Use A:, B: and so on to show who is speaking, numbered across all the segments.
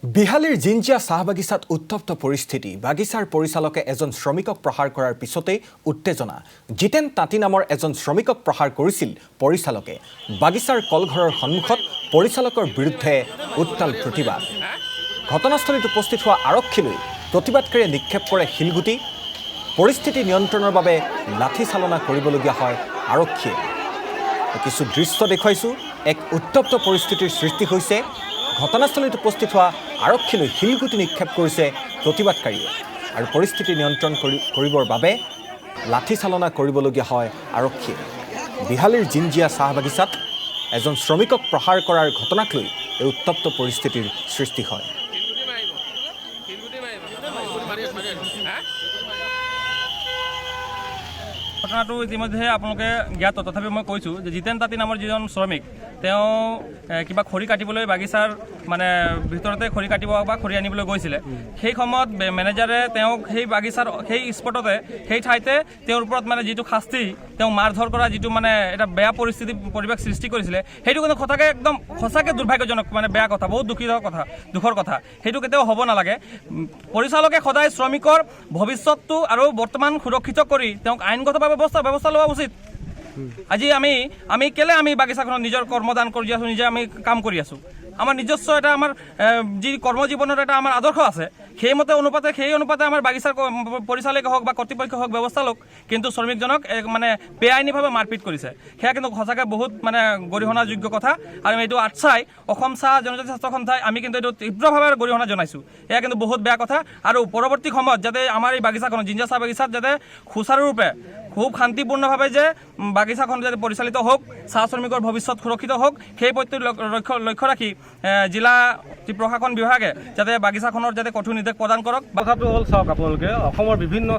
A: বিহালীৰ জিঞ্জিয়া চাহ বাগিচাত উত্তপ্ত পৰিস্থিতি বাগিচাৰ পৰিচালকে এজন শ্ৰমিকক প্ৰহাৰ কৰাৰ পিছতে উত্তেজনা জিতেন তাঁতী নামৰ এজন শ্ৰমিকক প্ৰহাৰ কৰিছিল পৰিচালকে বাগিচাৰ কলঘৰৰ সন্মুখত পৰিচালকৰ বিৰুদ্ধে উত্তাল প্ৰতিবাদ ঘটনাস্থলীত উপস্থিত হোৱা আৰক্ষীলৈ প্ৰতিবাদকাৰীয়ে নিক্ষেপ কৰে শিলগুটি পৰিস্থিতি নিয়ন্ত্ৰণৰ বাবে লাঠি চালনা কৰিবলগীয়া হয় আৰক্ষীয়ে কিছু দৃশ্য দেখুৱাইছো এক উত্তপ্ত পৰিস্থিতিৰ সৃষ্টি হৈছে ঘটনাস্থলীত উপস্থিত হোৱা আৰক্ষীলৈ শিলগুটি নিক্ষেপ কৰিছে প্ৰতিবাদকাৰীয়ে আৰু পৰিস্থিতি নিয়ন্ত্ৰণ কৰিবৰ বাবে লাঠি চালনা কৰিবলগীয়া হয় আৰক্ষীয়ে বিহালীৰ জিঞ্জিয়া চাহ বাগিচাত এজন শ্ৰমিকক প্ৰহাৰ কৰাৰ ঘটনাক লৈ এই উত্তপ্ত পৰিস্থিতিৰ সৃষ্টি হয়
B: ঘটনাটো ইতিমধ্যে আপোনালোকে জ্ঞাত তথাপি মই কৈছোঁ যে জিতেন তাঁতী নামৰ যিজন শ্ৰমিক তেওঁ কিবা খৰি কাটিবলৈ বাগিচাৰ মানে ভিতৰতে খৰি কাটিব বা খৰি আনিবলৈ গৈছিলে সেই সময়ত মেনেজাৰে তেওঁক সেই বাগিচাৰ সেই স্পটতে সেই ঠাইতে তেওঁৰ ওপৰত মানে যিটো শাস্তি তেওঁক মাৰধৰ কৰা যিটো মানে এটা বেয়া পৰিৱেশ সৃষ্টি কৰিছিলে সেইটো কিন্তু কথাকে একদম সঁচাকৈ দুৰ্ভাগ্যজনক মানে বেয়া কথা বহুত দুখৰ কথা সেইটো কেতিয়াও হ'ব নালাগে পৰিচালকে সদায় শ্ৰমিকৰ ভৱিষ্যতটো আৰু বৰ্তমান সুৰক্ষিত কৰি তেওঁক আইনগতভাৱে ব্যৱস্থা লোৱা উচিত আজি আমি কেলে আমি বাগিচাখনত নিজৰ কৰ্মদান কৰি আছোঁ নিজে আমি কাম কৰি আছোঁ আমাৰ নিজস্ব এটা আমাৰ যি কৰ্মজীৱনৰ এটা আমাৰ আদৰ্শ আছে সেই অনুপাতে আমাৰ বাগিচাৰ পৰিচালকে হওক বা কৰ্তৃপক্ষ হওক ব্যৱস্থা লওক কিন্তু শ্ৰমিকজনক মানে বেআইনীভাৱে মাৰপিট কৰিছে সেয়া কিন্তু সঁচাকৈ বহুত মানে গৰিহণাযোগ্য কথা আৰু এইটো আটচাই অসম চাহ জনজাতি স্বাস্থ্য সন্থাই আমি কিন্তু এইটো তীব্ৰভাৱে গৰিহণা জনাইছোঁ এয়া কিন্তু বহুত বেয়া কথা আৰু পৰৱৰ্তী সময়ত যাতে আমাৰ এই বাগিচাখনত জিঞ্জিয়া চাহ বাগিচাত যাতে সুচাৰুৰূপে খুব শান্তিপূৰ্ণভাৱে যে বাগিচাখন যাতে পৰিচালিত হওক চাহ শ্ৰমিকৰ ভৱিষ্যত সুৰক্ষিত হওক সেই প্ৰতি লক্ষ্য ৰাখি জিলা প্ৰশাসন বিভাগে যাতে বাগিচাখনৰ যাতে কঠোৰ নিৰ্দেশ প্ৰদান কৰক
C: কথাটো হ'ল চাওক আপোনালোকে অসমৰ বিভিন্ন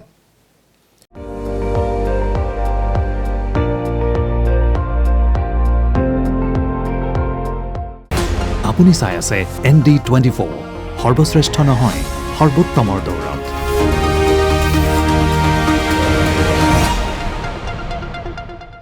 D: আপুনি চাই আছে ND24 সৰ্বশ্ৰেষ্ঠ নহয় সৰ্বোত্তমৰ দৌৰত